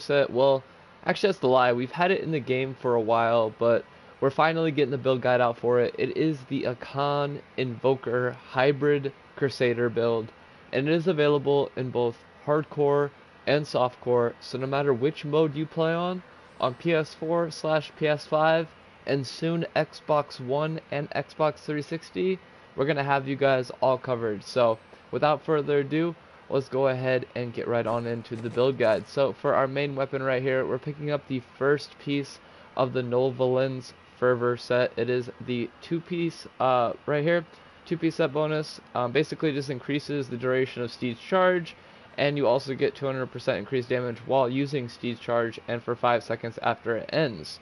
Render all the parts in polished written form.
set, well, actually that's the lie. We've had it in the game for a while, but we're finally getting the build guide out for it. It is the Akkhan Invoker Hybrid Crusader build, and it is available in both hardcore and softcore, so no matter which mode you play on PS4/PS5, and soon Xbox One and Xbox 360, we're going to have you guys all covered. So without further ado, let's go ahead and get right on into the build guide. So for our main weapon right here, we're picking up the first piece of the Nolvalen's Fervor set. It is the two-piece right here, two-piece set bonus. Basically just increases the duration of Steed's charge, and you also get 200% increased damage while using Steed's charge and for 5 seconds after it ends.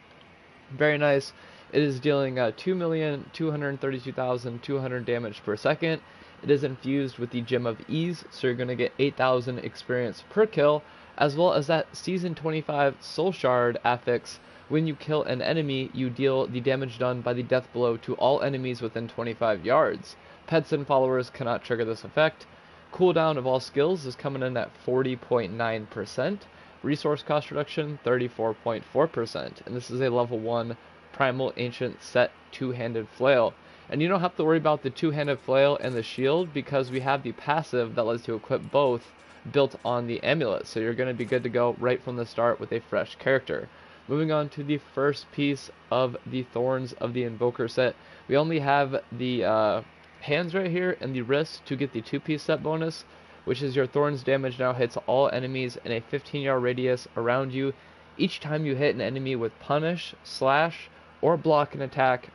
Very nice. It is dealing 2,232,200 damage per second. It is infused with the Gem of Ease, so you're going to get 8,000 experience per kill, as well as that Season 25 Soul Shard affix. When you kill an enemy, you deal the damage done by the death blow to all enemies within 25 yards. Pets and followers cannot trigger this effect. Cooldown of all skills is coming in at 40.9%. Resource cost reduction 34.4%, and this is a level 1 Primal Ancient set two-handed flail. And you don't have to worry about the two-handed flail and the shield because we have the passive that lets you equip both built on the amulet, so you're going to be good to go right from the start with a fresh character. Moving on to the first piece of the Thorns of the Invoker set, we only have the hands right here and the wrist to get the two-piece set bonus, which is your Thorns damage now hits all enemies in a 15-yard radius around you. Each time you hit an enemy with Punish, Slash, or Block an attack,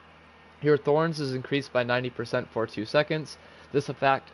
your Thorns is increased by 90% for 2 seconds. This effect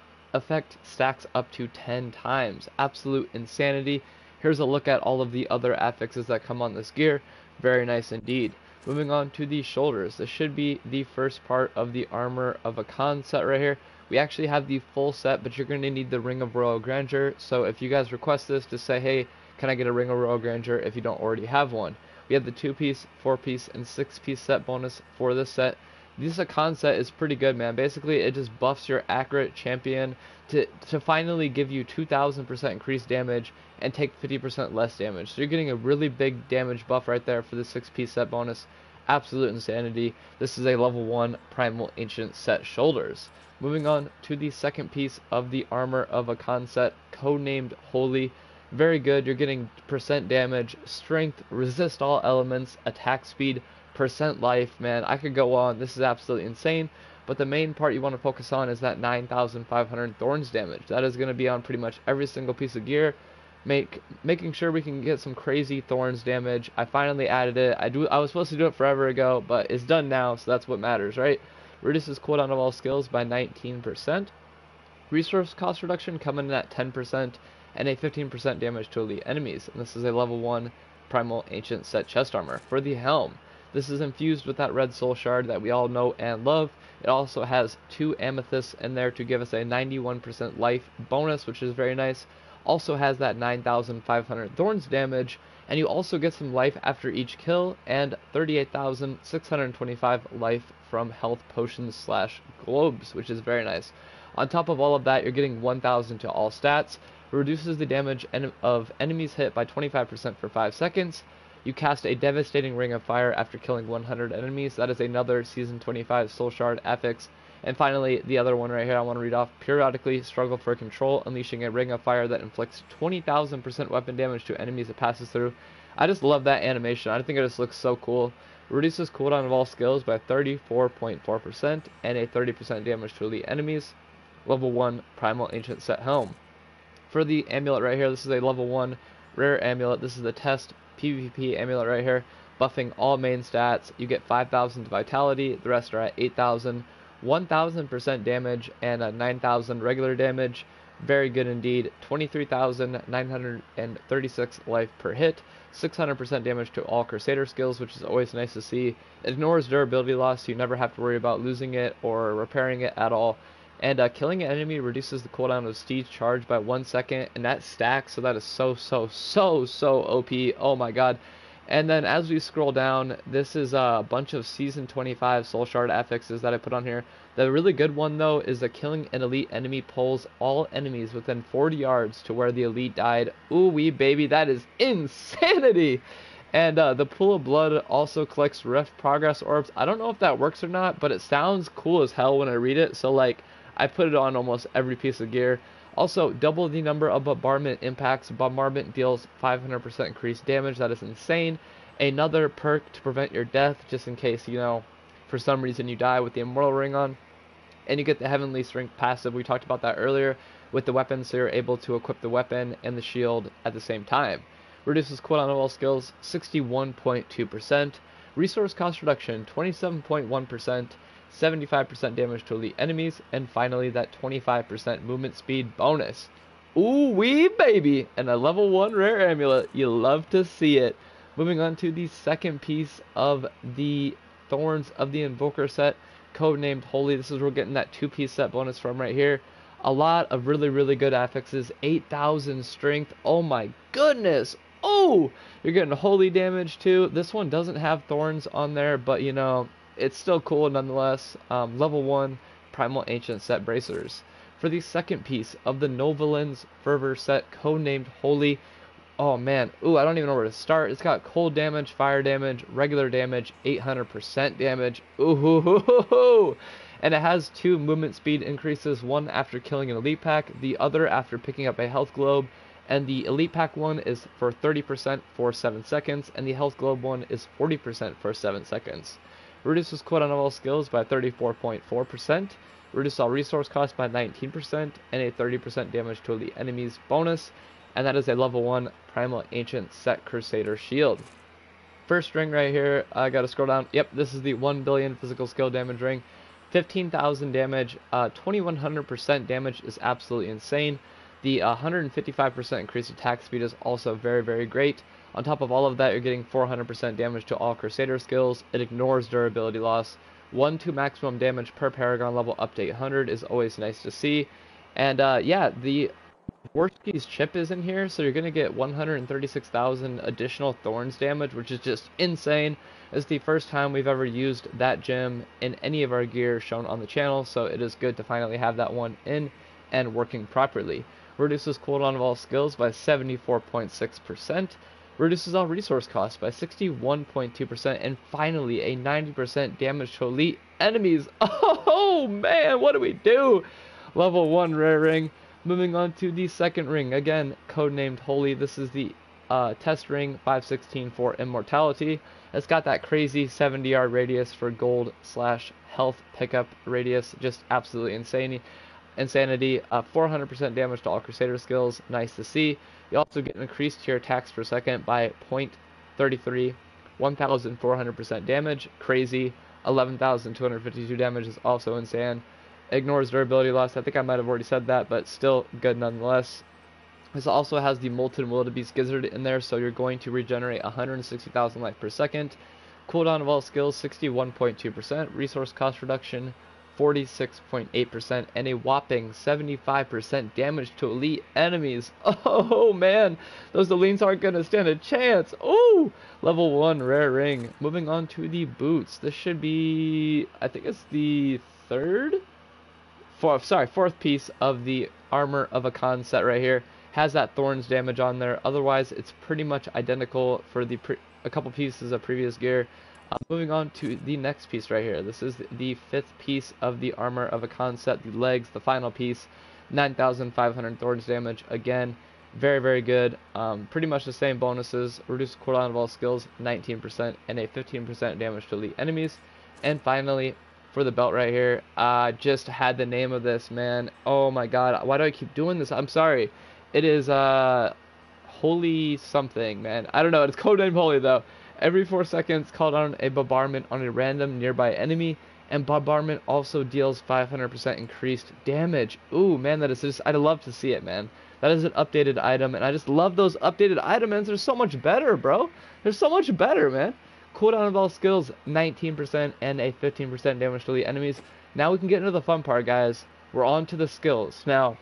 stacks up to 10 times. Absolute insanity. Here's a look at all of the other affixes that come on this gear. Very nice indeed. Moving on to the shoulders. This should be the first part of the Armor of Akkhan set right here. We actually have the full set, but you're going to need the Ring of Royal Grandeur. So if you guys request this, just say, hey, can I get a Ring of Royal Grandeur if you don't already have one. We have the 2-piece, 4-piece, and 6-piece set bonus for this set. This Akkhan set is pretty good, man. Basically, it just buffs your accurate champion to finally give you 2,000% increased damage and take 50% less damage. So you're getting a really big damage buff right there for the 6-piece set bonus. Absolute insanity. This is a level 1 Primal Ancient set shoulders. Moving on to the second piece of the Armor of Akkhan set, codenamed Holy. Very good. You're getting percent damage, strength, resist all elements, attack speed, percent life. Man, I could go on. This is absolutely insane. But the main part you want to focus on is that 9,500 Thorns damage. That is going to be on pretty much every single piece of gear. Making sure we can get some crazy Thorns damage. I finally added it. I was supposed to do it forever ago, but it's done now, so that's what matters, right? Reduces cooldown of all skills by 19%. Resource cost reduction coming in at 10%, and a 15% damage to elite enemies. And this is a level 1 Primal Ancient set chest armor. For the helm, this is infused with that red soul shard that we all know and love. It also has 2 amethysts in there to give us a 91% life bonus, which is very nice. Also has that 9,500 Thorns damage, and you also get some life after each kill, and 38,625 life from health potions / globes, which is very nice. On top of all of that, you're getting 1,000 to all stats. Reduces the damage of enemies hit by 25% for 5 seconds. You cast a devastating ring of fire after killing 100 enemies. That is another Season 25 Soul Shard affix. And finally, the other one right here I want to read off. Periodically struggle for control, unleashing a ring of fire that inflicts 20,000% weapon damage to enemies it passes through. I just love that animation. I think it just looks so cool. Reduces cooldown of all skills by 34.4% and a 30% damage to elite enemies. Level 1 Primal Ancient set helm. For the amulet right here, this is a level 1 rare amulet. This is the test PvP amulet right here, buffing all main stats. You get 5,000 vitality, the rest are at 8,000, 1,000% damage, and 9,000 regular damage. Very good indeed. 23,936 life per hit, 600% damage to all Crusader skills, which is always nice to see. It ignores durability loss, so you never have to worry about losing it or repairing it at all. And killing an enemy reduces the cooldown of Steed's charge by 1 second, and that stacks, so that is so OP. Oh my god. And then as we scroll down, this is a bunch of Season 25 Soul Shard affixes that I put on here. The really good one, though, is that killing an elite enemy pulls all enemies within 40 yards to where the elite died. Ooh wee baby, that is insanity! And the Pool of Blood also collects Rift Progress Orbs. I don't know if that works or not, but it sounds cool as hell when I read it. So, like, I put it on almost every piece of gear. Also, double the number of bombardment impacts. Bombardment deals 500% increased damage. That is insane. Another perk to prevent your death, just in case, you know, for some reason you die with the Immortal Ring on. And you get the Heavenly Strength passive. We talked about that earlier with the weapon, so you're able to equip the weapon and the shield at the same time. Reduces cooldown of all skills 61.2%. Resource cost reduction 27.1%. 75% damage to elite enemies, and finally that 25% movement speed bonus. Ooh wee baby! And a level 1 rare amulet. You love to see it. Moving on to the second piece of the Thorns of the Invoker set, codenamed Holy. This is where we're getting that 2-piece set bonus from right here. A lot of really good affixes. 8,000 strength. Oh my goodness! Oh! You're getting holy damage too. This one doesn't have thorns on there, but you know, it's still cool nonetheless. Level 1 Primal Ancient set bracers. For the second piece of the Novalin's Fervor set, codenamed Holy. Oh man, ooh, I don't even know where to start. It's got cold damage, fire damage, regular damage, 800% damage. Ooh, hoo, hoo, hoo, hoo. And it has 2 movement speed increases, one after killing an elite pack, the other after picking up a health globe. And the elite pack one is for 30% for 7 seconds, and the health globe one is 40% for 7 seconds. Reduces cooldown of all skills by 34.4%, reduces all resource costs by 19%, and a 30% damage to elite enemies bonus, and that is a level 1 Primal Ancient set Crusader shield. First ring right here, I gotta scroll down. Yep, this is the 1 billion physical skill damage ring. 15,000 damage, 2100% damage is absolutely insane. The 155% increased attack speed is also very great. On top of all of that, you're getting 400% damage to all Crusader skills. It ignores durability loss. 1-2 maximum damage per Paragon level up to 800 is always nice to see. And yeah, the Dvorsky's chip is in here, so you're going to get 136,000 additional Thorns damage, which is just insane. It's the first time we've ever used that gem in any of our gear shown on the channel, so it is good to finally have that one in and working properly. Reduces cooldown of all skills by 74.6%. Reduces all resource costs by 61.2%, and finally a 90% damage to elite enemies. Oh man, what do we do? Level 1 rare ring. Moving on to the second ring, again codenamed Holy. This is the test ring 516 for immortality. It's got that crazy 70-yard radius for gold / health pickup radius, just absolutely insanity. 400% damage to all Crusader skills, nice to see. You also get an increase to your attacks per second by 0.33, 1,400% damage, crazy. 11,252 damage is also insane. Ignores durability loss. I think I might have already said that, but still good nonetheless. This also has the Molten Wildebeest Gizzard in there, so you're going to regenerate 160,000 life per second. Cooldown of all skills 61.2%, resource cost reduction 46.8%, and a whopping 75% damage to elite enemies. Oh man, those elites aren't going to stand a chance. Oh, level 1 rare ring. Moving on to the boots. This should be, I think it's the fourth piece of the Armor of Akkhan set right here. Has that Thorns damage on there. Otherwise, it's pretty much identical for the a couple pieces of previous gear. Moving on to the next piece right here. This is the 5th piece of the Armor of Akkhan set, the legs, the final piece. 9,500 Thorns damage. Again, very good. Pretty much the same bonuses. Reduced cooldown of all skills 19%, and a 15% damage to elite enemies. And finally, for the belt right here, I just had the name of this, man. Oh my god, why do I keep doing this? I'm sorry. It is Holy something, man. I don't know. It's codenamed Holy though. Every 4 seconds, call down a bombardment on a random nearby enemy, and bombardment also deals 500% increased damage. Ooh, man, that is just, I'd love to see it, man. That is an updated item, and I just love those updated items. They're so much better, bro. They're so much better, man. Cooldown of all skills, 19%, and a 15% damage to the enemies. Now we can get into the fun part, guys. We're on to the skills. Now,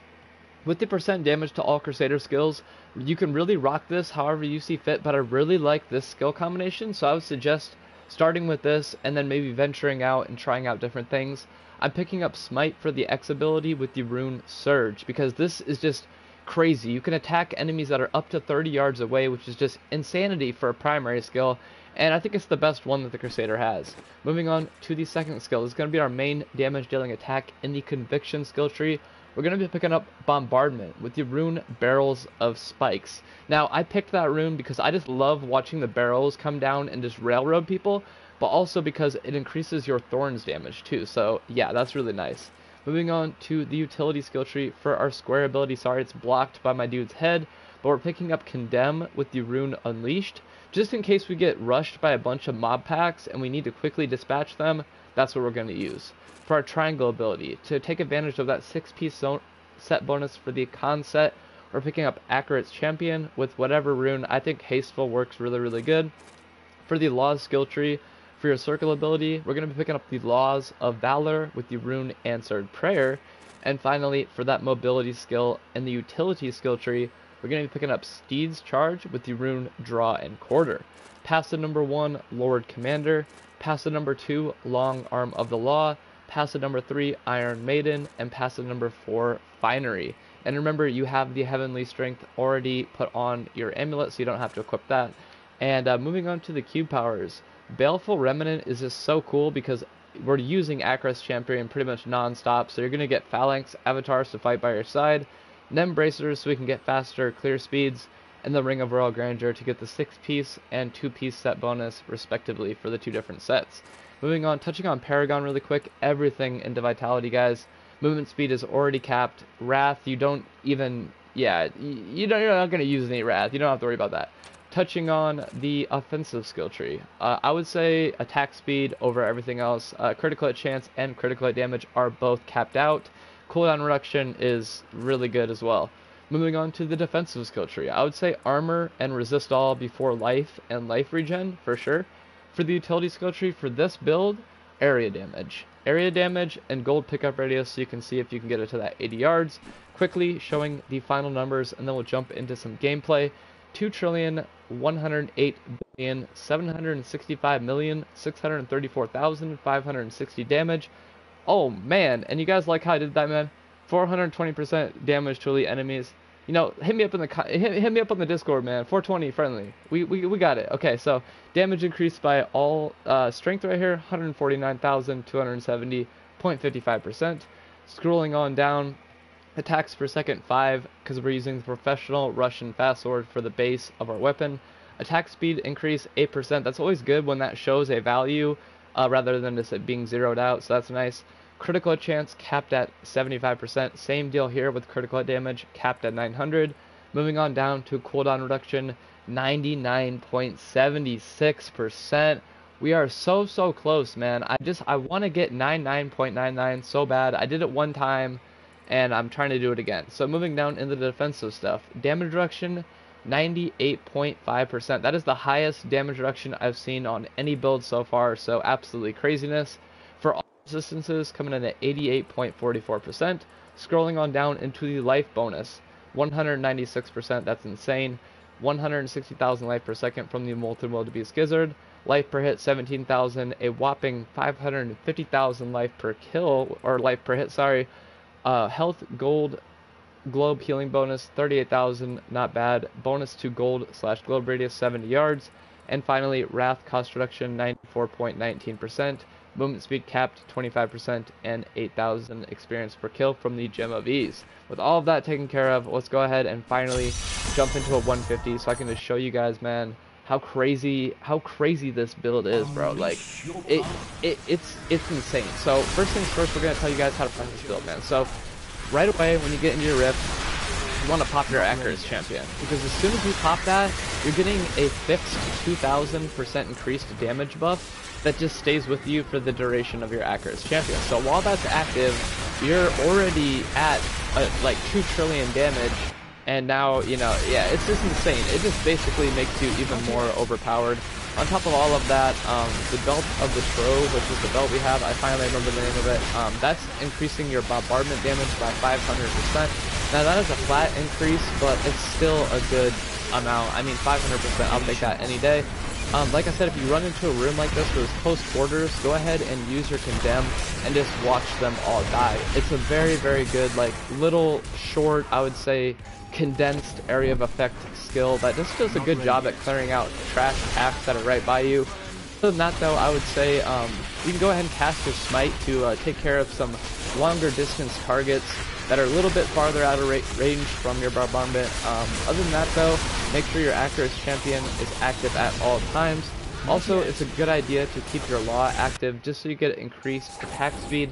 With the percent damage to all Crusader skills, you can really rock this however you see fit, but I really like this skill combination, so I would suggest starting with this and then maybe venturing out and trying out different things. I'm picking up Smite for the X ability with the rune Surge, because this is just crazy. You can attack enemies that are up to 30 yards away, which is just insanity for a primary skill, and I think it's the best one that the Crusader has. Moving on to the second skill, this is going to be our main damage dealing attack in the Conviction skill tree. We're going to be picking up Bombardment with the rune Barrels of Spikes. Now, I picked that rune because I just love watching the barrels come down and just railroad people, but also because it increases your Thorns damage too, so yeah, that's really nice. Moving on to the utility skill tree for our square ability. Sorry, it's blocked by my dude's head, but we're picking up Condemn with the rune Unleashed. Just in case we get rushed by a bunch of mob packs and we need to quickly dispatch them, that's what we're going to use. For our triangle ability, to take advantage of that 6-piece set bonus for the Akkhan set, we're picking up Accurate's Champion with whatever rune. I think Hasteful works really good. For the Laws skill tree, for your circle ability, we're going to be picking up the Laws of Valor with the rune Answered Prayer. And finally, for that mobility skill and the utility skill tree, we're going to be picking up Steed's Charge with the rune Draw and Quarter. Passive number 1, Lord Commander. Passive number 2, Long Arm of the Law. Passive number 3, Iron Maiden, and passive number 4, Finery. And remember, you have the Heavenly Strength already put on your Amulet, so you don't have to equip that. And moving on to the cube powers, Baleful Remnant is just so cool because we're using Accurate's Champion pretty much non-stop, so you're going to get Phalanx avatars to fight by your side, then Bracers so we can get faster clear speeds, and the Ring of Royal Grandeur to get the 6-piece and 2-piece set bonus respectively for the 2 different sets. Moving on, touching on Paragon really quick, everything into Vitality, guys. Movement speed is already capped. Wrath, you don't even, you're not going to use any Wrath. You don't have to worry about that. Touching on the offensive skill tree, I would say attack speed over everything else. Critical hit chance and critical hit damage are both capped out. Cooldown reduction is really good as well. Moving on to the defensive skill tree, I would say armor and resist all before life and life regen for sure. For the utility skill tree for this build, area damage and gold pickup radius, so you can see if you can get it to that 80 yards. Quickly showing the final numbers, and then we'll jump into some gameplay. 2,108,765,634,560 damage. Oh man, and you guys like how I did that, man? 420% damage to elite enemies. You know, hit me up in the hit me up on the Discord, man. 420 friendly. We got it. Okay, so damage increased by all strength right here, 149,270.55%. Scrolling on down, attacks per second 5 because we're using the professional Russian fast sword for the base of our weapon. Attack speed increase 8%. That's always good when that shows a value rather than just it being zeroed out. So that's nice. Critical hit chance capped at 75%. Same deal here with critical hit damage capped at 900. Moving on down to cooldown reduction, 99.76%. We are so close, man. I want to get 99.99 so bad. I did it one time, and I'm trying to do it again. So moving down into the defensive stuff, damage reduction, 98.5%. That is the highest damage reduction I've seen on any build so far. So absolutely craziness. For all resistances, coming in at 88.44%. Scrolling on down into the life bonus, 196%. That's insane. 160,000 life per second from the Molten Wildebeest Gizzard. Life per hit 17,000. A whopping 550,000 life per kill, or life per hit. Sorry. Health gold globe healing bonus 38,000. Not bad. Bonus to gold / globe radius 70 yards. And finally, wrath cost reduction 94.19%. Movement speed capped 25%, and 8,000 experience per kill from the Gem of Ease. With all of that taken care of, let's go ahead and finally jump into a 150 so I can just show you guys, man, how crazy this build is, bro. Like, it's insane. So first things first, we're gonna tell you guys how to play this build, man. So right away when you get into your rift, you want to pop your Accurate's Champion, because as soon as you pop that, you're getting a fixed 2,000% increased damage buff that just stays with you for the duration of your Accurate's Champion. So while that's active, you're already at like 2 trillion damage, And now, you know, yeah, it's just insane. It just basically makes you even more overpowered. On top of all of that, the belt of the Trove, which is the belt we have, I finally remember the name of it, that's increasing your bombardment damage by 500%. Now that is a flat increase, but it's still a good amount. I mean, 500%, I'll take that any day. Like I said, if you run into a room like this where there's close quarters, go ahead and use your Condemn and just watch them all die. It's a very, very good, like, little, short, I would say, condensed area of effect skill that just does a good job at clearing out trash attacks that are right by you. Other than that, though, I would say you can go ahead and cast your Smite to take care of some longer distance targets that are a little bit farther out of range from your bombardment. Other than that, though, make sure your Accuracy champion is active at all times. Also, it's a good idea to keep your Law active just so you get increased attack speed,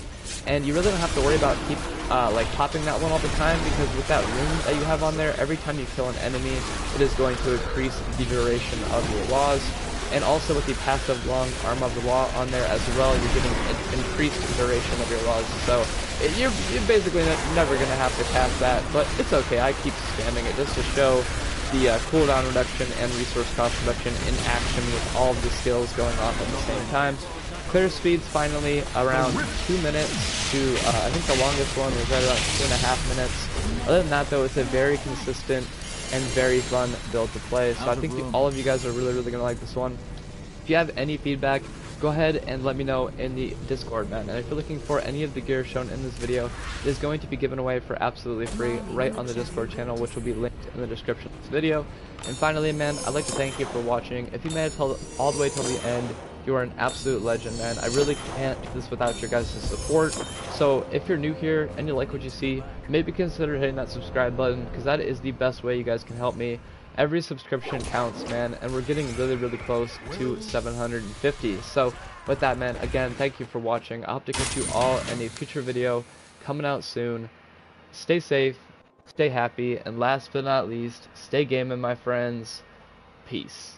and you really don't have to worry about like popping that one all the time, because with that rune that you have on there, every time you kill an enemy, it is going to increase the duration of your Laws. And also with the passive long arm of the Law on there as well, you're getting an increased duration of your Laws. So you're basically never going to have to cast that, but it's okay. I keep spamming it just to show the cooldown reduction and resource cost reduction in action with all of the skills going on at the same time. Clear speed's finally around 2 minutes to, I think the longest one was right around 2.5 minutes. Other than that, though, it's a very consistent and very fun build to play, so I think all of you guys are really going to like this one. If you have any feedback, go ahead and let me know in the Discord, man. And if you're looking for any of the gear shown in this video, it is going to be given away for absolutely free right on the Discord channel, which will be linked in the description of this video. And finally, man, I'd like to thank you for watching. If you made it all the way till the end, you are an absolute legend, man. I really can't do this without your guys' support. So if you're new here and you like what you see, maybe consider hitting that subscribe button, because that is the best way you guys can help me. Every subscription counts, man, and we're getting really close to 750. So with that, man, again, thank you for watching. I hope to catch you all in a future video coming out soon. Stay safe, stay happy, and last but not least, stay gaming, my friends. Peace.